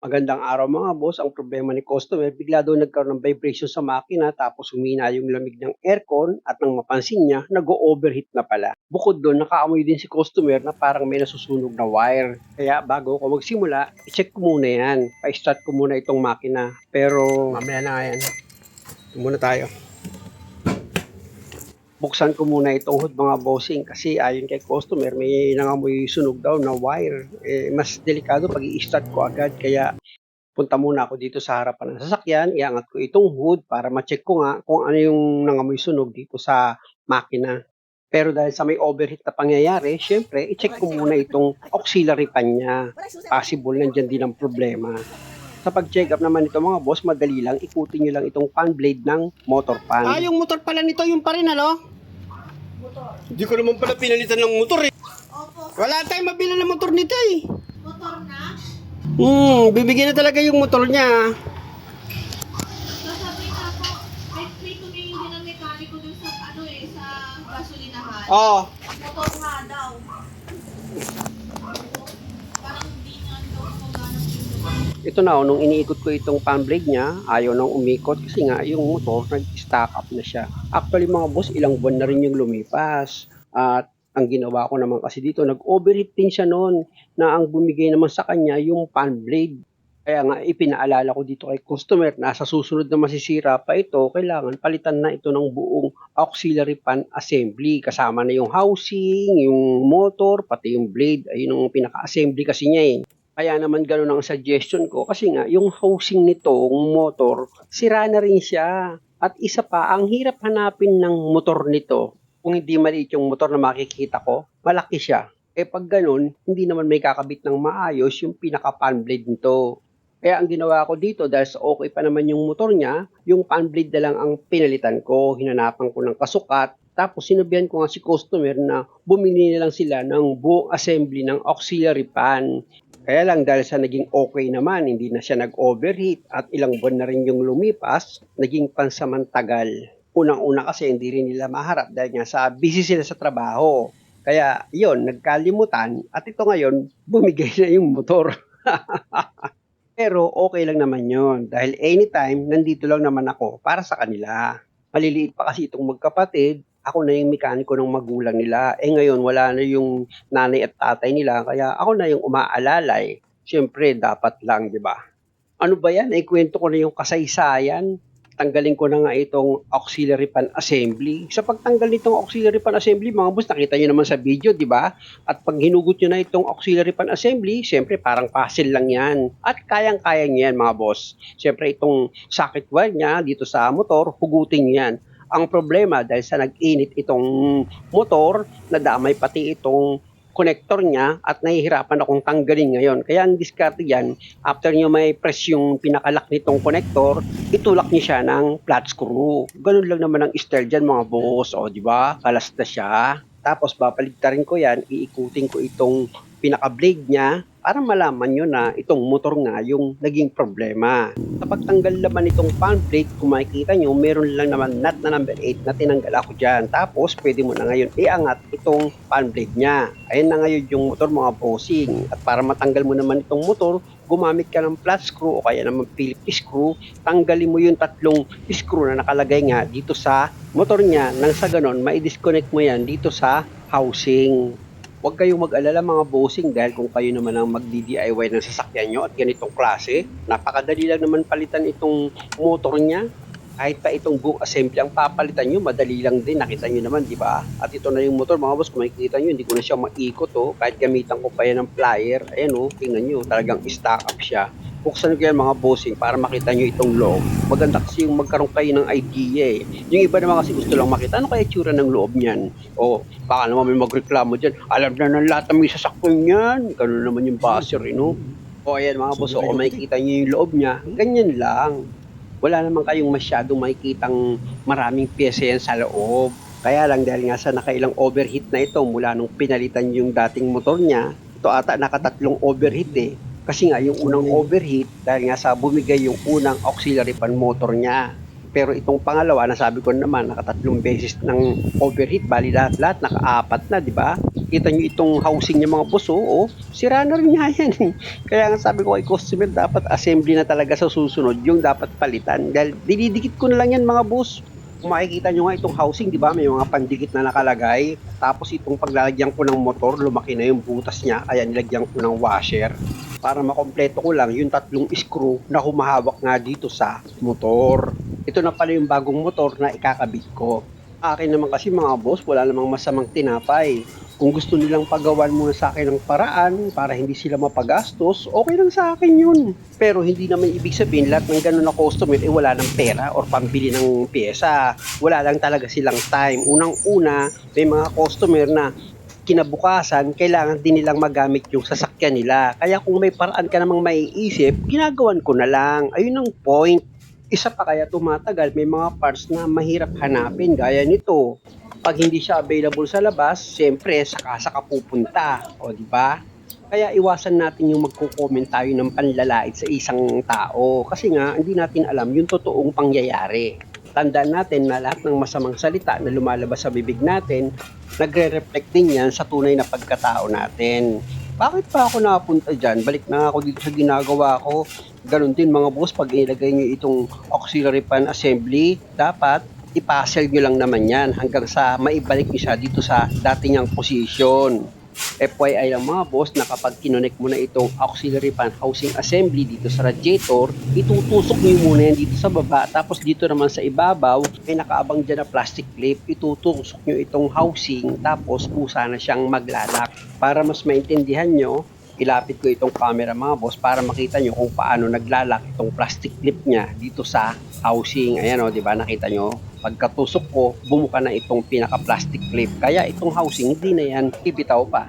Magandang araw mga boss, ang problema ni customer, bigla daw nagkaroon ng vibration sa makina tapos humina yung lamig ng aircon at nang mapansin niya, nag-overheat na pala. Bukod doon, nakaamoy din si customer na parang may nasusunog na wire. Kaya bago ako magsimula, i-check ko muna yan. Pa-start ko muna itong makina. Pero mamaya na yan. Ito muna tayo. Buksan ko muna itong hood mga bossing kasi ayon kay customer may nangamoy sunog daw na wire. Mas delikado pag i-start ko agad kaya punta muna ako dito sa harapan ng sasakyan, iangat ko itong hood para ma-check ko nga kung ano yung nangamoy sunog dito sa makina. Pero dahil sa may overheat na pangyayari, syempre, i-check ko muna itong auxiliary fan niya. Possible nandyan din ang problema. Sa pag-check up naman ito mga boss, madali lang, ikutin nyo lang itong fan blade ng motor fan. Yung motor pala nito, yung pa rin, ano? Hindi ko naman pala pinalitan ng motor eh. Opo, Wala tayong mabili ng motor nito eh. motor na. Bibigyan na talaga yung motor niya. Sasabihin na po, may tumingin din ang mekaniko dun sa, sa gasolinahan. Oo. Motor nga daw. Parang hindi nga daw magana yung Ito na, nung iniikot ko itong fan blade niya, ayaw nang umikot kasi nga yung motor nag-stack up na siya. Actually mga boss, ilang buwan na rin yung lumipas. At ang ginawa ko naman kasi dito, nag-overheat din siya noon na ang bumigay naman sa kanya yung fan blade. Kaya nga ipinaalala ko dito kay customer na sa susunod na masisira pa ito, kailangan palitan na ito ng buong auxiliary fan assembly. Kasama na yung housing, yung motor, pati yung blade. Ayun ang pinaka-assembly kasi niya eh. Kaya naman ganun ang suggestion ko kasi nga yung housing nitong motor, sira na rin siya. At isa pa, ang hirap hanapin ng motor nito. Kung hindi maliit yung motor na makikita ko, malaki siya. Pag ganun, hindi naman may kakabit ng maayos yung pinaka-fan blade nito. Kaya ang ginawa ko dito dahil sa okay pa naman yung motor niya, yung fan blade na lang ang pinalitan ko. Hinanapan ko ng kasukat. Tapos sinabihan ko nga si customer na bumili na lang sila ng buong assembly ng auxiliary fan. Kaya lang dahil sa naging okay naman, hindi na siya nag-overheat at ilang buwan na rin yung lumipas, naging pansamantagal. Unang-una kasi hindi rin nila maharap dahil nga sa busy sila sa trabaho. Kaya yon nagkalimutan at ito ngayon, bumigay na yung motor. Pero okay lang naman yon dahil anytime nandito lang naman ako para sa kanila. Maliliit pa kasi itong magkapatid, ako na yung mekaniko ng magulang nila. Ngayon wala na yung nanay at tatay nila kaya ako na yung umaalalay. Siyempre dapat lang, di ba? Ano ba yan? Kwento ko na yung kasaysayan. Tanggalin ko na nga itong auxiliary fan assembly. Sa pagtanggal nitong auxiliary fan assembly, mga boss, nakita nyo naman sa video, di ba? At pag hinugot nyo na itong auxiliary fan assembly, siyempre parang puzzle lang yan. At kayang-kaya nyo yan, mga boss. Siyempre itong socket wire niya dito sa motor, hugutin nyo yan. Ang problema dahil sa nag-init itong motor, nadamay pati itong connector niya at nahihirapan akong tanggalin ngayon. Kaya ang diskarte yan, after nyo may press yung pinakalock nitong connector, itulak niyo siya ng flat screw. Ganun lang naman ang style dyan mga boss. O, di ba? Kalas na siya. Tapos babaligtarin ko yan, iikutin ko itong pinaka-blade niya para malaman nyo na itong motor nga yung naging problema. Sa pagtanggal naman itong fan blade, kung makikita nyo, meron lang naman nut na number 8 na tinanggal ako dyan. Tapos pwede mo na ngayon iangat itong fan blade niya. Ayan na ngayon yung motor mga bossing. At para matanggal mo naman itong motor, gumamit ka ng flat screw o kaya naman Phillips screw, tanggalin mo yung tatlong screw na nakalagay nga dito sa motor niya nang sa ganon, mai-disconnect mo yan dito sa housing. Huwag kayong mag-alala mga bossing dahil kung kayo naman ang magdi-DIY ng sasakyan nyo at ganitong klase, napakadali lang naman palitan itong motor niya. Kahit pa itong buong assembly ang papalitan nyo, madali lang din. Nakita nyo naman, di ba? At ito na yung motor, mga boss, kung makikita nyo, hindi ko na siya maikot, oh. Kahit gamitan ko pa yan ng plier. Ayan, oh, tingnan nyo, talagang stack up siya. Buksan ko yan mga bossing para makita nyo itong loob. Maganda kasi yung magkaroon kayo ng idea eh. Yung iba naman kasi gusto lang makita, ano kaya itsura ng loob niyan? O, baka naman may magreklamo dyan, alam na ng lahat ng may sasakyan yan. Ganun naman yung buzzer, no? O, ayan mga boss, kung makikita nyo yung loob niya, ganyan lang. Wala naman kayong masyadong makikitang maraming pyesa yan sa loob. Kaya lang dahil nga sa nakailang overheat na ito mula nung pinalitan yung dating motor niya, ito ata nakatatlong overheat eh. Kasi nga yung unang overheat dahil nga sa bumigay yung unang auxiliary fan motor niya. Pero itong pangalawa, nasabi ko naman, nakatatlong beses ng overheat, bali lahat-lahat, nakaapat na, di ba? Kita nyo itong housing niya mga boss, oo, sira na rin nga yan. Kaya nga sabi ko kay customer, dapat assembly na talaga sa susunod, yung dapat palitan. Dahil dinidikit ko na lang yan mga boss. Kung makikita nyo nga itong housing, di ba, may mga pandikit na nakalagay. Tapos itong paglalagyan ko ng motor, lumaki na yung butas niya, kaya nilagyan ko ng washer. Para makompleto ko lang yung tatlong screw na humahawak nga dito sa motor. Ito na pala yung bagong motor na ikakabit ko. Akin naman kasi mga boss, wala namang masamang tinapay. Kung gusto nilang pagawan muna sa akin ng paraan para hindi sila mapagastos, okay lang sa akin yun. Pero hindi naman ibig sabihin lahat ng ganun na customer wala ng pera or pambili ng pyesa. Wala lang talaga silang time. Unang-una, may mga customer na kinabukasan, kailangan din nilang magamit yung sasakyan nila. Kaya kung may paraan ka namang maiisip, ginagawan ko na lang. Ayun ang point. Isa pa kaya tumatagal, may mga parts na mahirap hanapin gaya nito. Pag hindi siya available sa labas, siyempre saka ka pupunta, o di ba? Kaya iwasan natin yung magko-comment tayo ng panlalait sa isang tao kasi nga hindi natin alam yung totoong pangyayari. Tandaan natin na lahat ng masamang salita na lumalabas sa bibig natin, nagre-reflect din yan sa tunay na pagkatao natin. Bakit pa ako napunta dyan? Balik na ako dito sa ginagawa ko. Ganon din mga boss, pag ilagay nyo itong auxiliary pan assembly, dapat i-puzzle nyo lang naman yan hanggang sa maibalik nyo siya dito sa dati niyang position. FYI lang mga boss na kapag kinonect mo na itong auxiliary fan housing assembly dito sa radiator, itutusok nyo muna yan dito sa baba, tapos dito naman sa ibabaw ay nakaabang dyan na plastic clip, itutusok nyo itong housing, tapos kusa na siyang maglalak. Para mas maintindihan nyo, ilapit ko itong camera mga boss para makita nyo kung paano naglalak itong plastic clip niya dito sa housing. Ayan o, di ba nakita nyo? Pagkatusok ko, bumuka na itong pinaka-plastic clip. Kaya itong housing, hindi na yan ibitaw pa.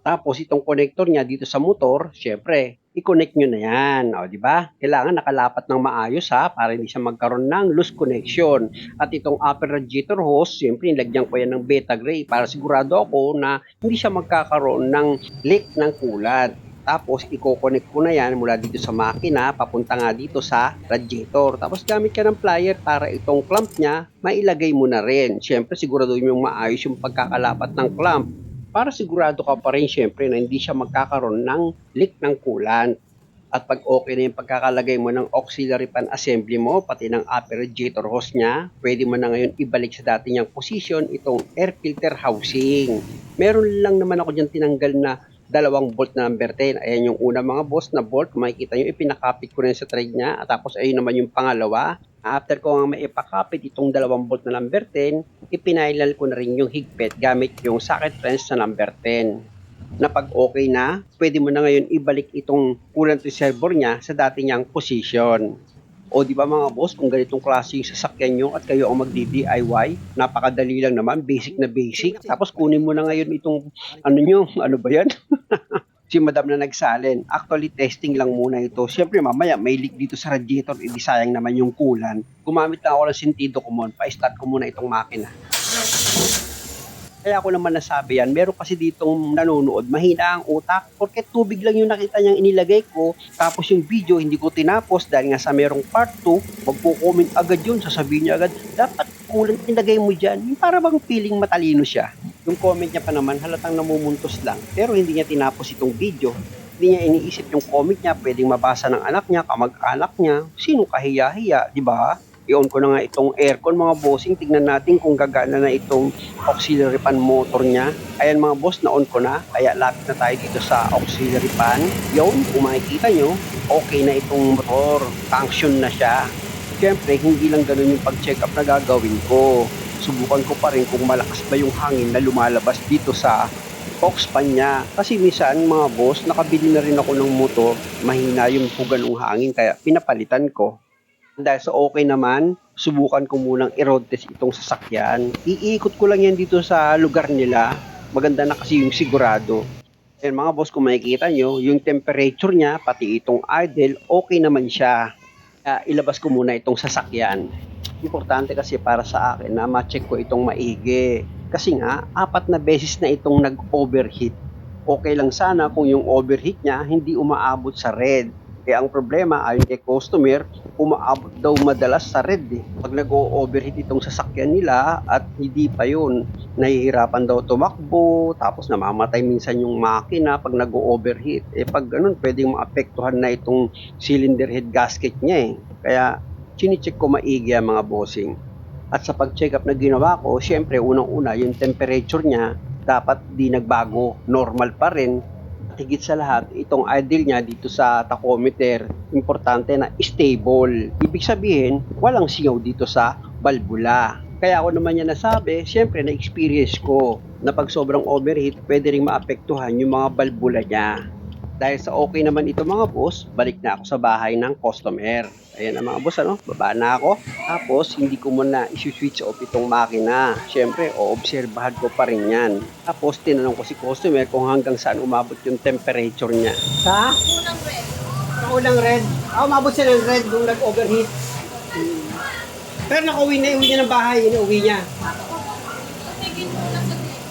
Tapos itong connector niya dito sa motor, syempre, i-connect nyo na yan. O, di ba? Kailangan nakalapat ng maayos ha, para hindi siya magkaroon ng loose connection. At itong upper radiator hose, syempre, nilagyan ko yan ng beta gray para sigurado ako na hindi siya magkakaroon ng leak ng coolant. Tapos, i-connect ko na yan mula dito sa makina, papunta nga dito sa radiator. Tapos, gamit ka ng plier para itong clamp niya, mailagay mo na rin. Siyempre, siguraduhin yung maayos yung pagkakalapat ng clamp. Para sigurado ka pa rin, siyempre, na hindi siya magkakaroon ng leak ng coolant. At pag okay na yung pagkakalagay mo ng auxiliary fan assembly mo, pati ng upper radiator hose niya, pwede mo na ngayon ibalik sa dati niyang position itong air filter housing. Meron lang naman ako dyan tinanggal na 2 bolt na number 10. Ayan yung una mga boss na bolt. Kung makikita nyo, ipinakapit ko na sa thread niya. At tapos ayun naman yung pangalawa. After ko nga maipakapit itong 2 bolt na number 10, ipinailal ko na rin yung higpit gamit yung socket wrench na number 10. Na pag okay na, pwede mo na ngayon ibalik itong coolant reservoir niya sa dati niyang position. O di ba mga boss, kung ganitong klase yung sasakyan nyo at kayo ang magdi-DIY, napakadali lang naman, basic na basic. Tapos kunin mo na ngayon itong, ano ba yan? Si madam na nagsalin. Actually, testing lang muna ito. Siyempre, mamaya may leak dito sa radiator, sayang naman yung coolant. Gumamit na ako ng sentido ko muna, pa-start ko muna itong makina. Kaya ako naman nasabi yan, meron kasi ditong nanonood, mahina ang utak, porque tubig lang yung nakita niyang inilagay ko, tapos yung video hindi ko tinapos dahil nga sa merong part 2, magpo-comment agad yun, sasabihin niya agad, dapat coolant nilagay mo dyan, yung para bang feeling matalino siya. Yung comment niya pa naman, halatang namumuntos lang, pero hindi niya tinapos itong video. Hindi niya iniisip yung comment niya, pwedeng mabasa ng anak niya, kamag-anak niya, sino kahiya-hiya, di ba? I-on ko na nga itong aircon mga bossing. Tignan natin kung gagana na itong auxiliary fan motor niya. Ayan mga boss, na-on ko na. Kaya lapit na tayo dito sa auxiliary fan. Yun, kung makikita nyo, okay na itong motor. Function na siya. Siyempre, hindi lang ganun yung pag-check up na gagawin ko. Subukan ko pa rin kung malakas ba yung hangin na lumalabas dito sa aux fan niya. Kasi minsan mga boss, nakabili na rin ako ng motor. Mahina yung pugan ng hangin kaya pinapalitan ko. Dahil sa okay naman, subukan ko munang i-road test itong sasakyan. Iikot ko lang yan dito sa lugar nila. Maganda na kasi yung sigurado. Ayan mga boss, kung makikita nyo, yung temperature niya, pati itong idle, okay naman siya. Ilabas ko muna itong sasakyan. Importante kasi para sa akin na ma-check ko itong maigi. Kasi nga, 4 na beses na itong nag-overheat. Okay lang sana kung yung overheat niya hindi umaabot sa red. Kaya ang problema, ayon kay customer, umaabot daw madalas sa red eh. Pag nag-o-overheat itong sasakyan nila at hindi pa yun, nahihirapan daw tumakbo, tapos namamatay minsan yung makina pag nag-o-overheat. Eh pag ganun, pwedeng maapektuhan na itong cylinder head gasket niya eh. Kaya chine-check ko maigi ang mga bossing. At sa pag-check up na ginawa ko, syempre unang-una yung temperature niya dapat di nagbago, normal pa rin. At higit sa lahat, itong idle niya dito sa tachometer, importante na stable. Ibig sabihin, walang singaw dito sa valvula. Kaya ako naman yan nasabi, syempre na-experience ko na pag sobrang overheat, pwede rin maapektuhan yung mga valvula niya. Dahil sa okay naman ito mga boss, balik na ako sa bahay ng customer. Ayan na mga boss, baba na ako. Tapos, hindi ko muna isi-switch off itong makina. Siyempre, oobserbahan ko pa rin yan. Tapos, tinanong ko si customer kung hanggang saan umabot yung temperature niya. Sa? Unang red. Sa unang red. Umabot sila ng red nung nag-overheat. Pero nakauwi na, uwi niya ng bahay, inuwi niya. Tumigil muna sa red.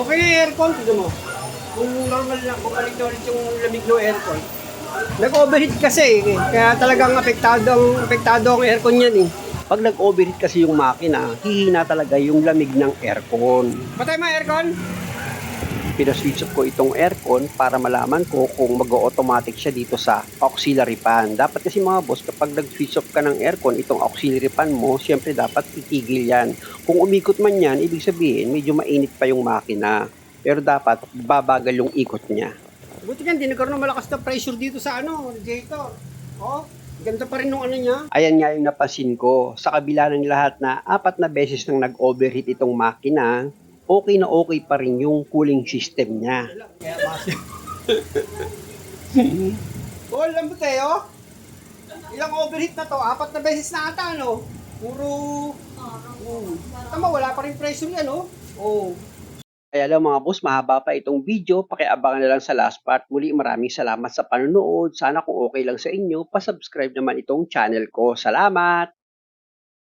Okay na yung aircon, tignan mo. Kung normal lang, kung balik na ulit yung lamig ng aircon. Nag-overheat kasi eh. Kaya talagang apektado ang aircon yan eh. Pag nag-overheat kasi yung makina, hihina talaga yung lamig ng aircon. Patay mo aircon? Pinaswitch off ko itong aircon para malaman ko kung mag-automatic siya dito sa auxiliary fan. Dapat kasi mga boss, kapag nag-switch off ka ng aircon, itong auxiliary fan mo, syempre dapat itigil yan. Kung umikot man yan, ibig sabihin, medyo mainit pa yung makina. Pero dapat babagal yung ikot niya. Buti nga, hindi nagkaroon ng malakas na pressure dito sa radiator. Oh, ganda pa rin nung niya. Ayan nga yung napansin ko. Sa kabila ng lahat na 4 na beses nang nag-overheat itong makina, okay na okay pa rin yung cooling system niya. Oh, lambot eh, oh. Ilang overheat na to? 4 na beses na ata, no? Puro... Tama, wala pa rin pressure yan, oh. Oh. Kaya lang mga boss, mahaba pa itong video. Pakiabangan na lang sa last part. Muli maraming salamat sa panonood. Sana kung okay lang sa inyo, pasubscribe naman itong channel ko. Salamat!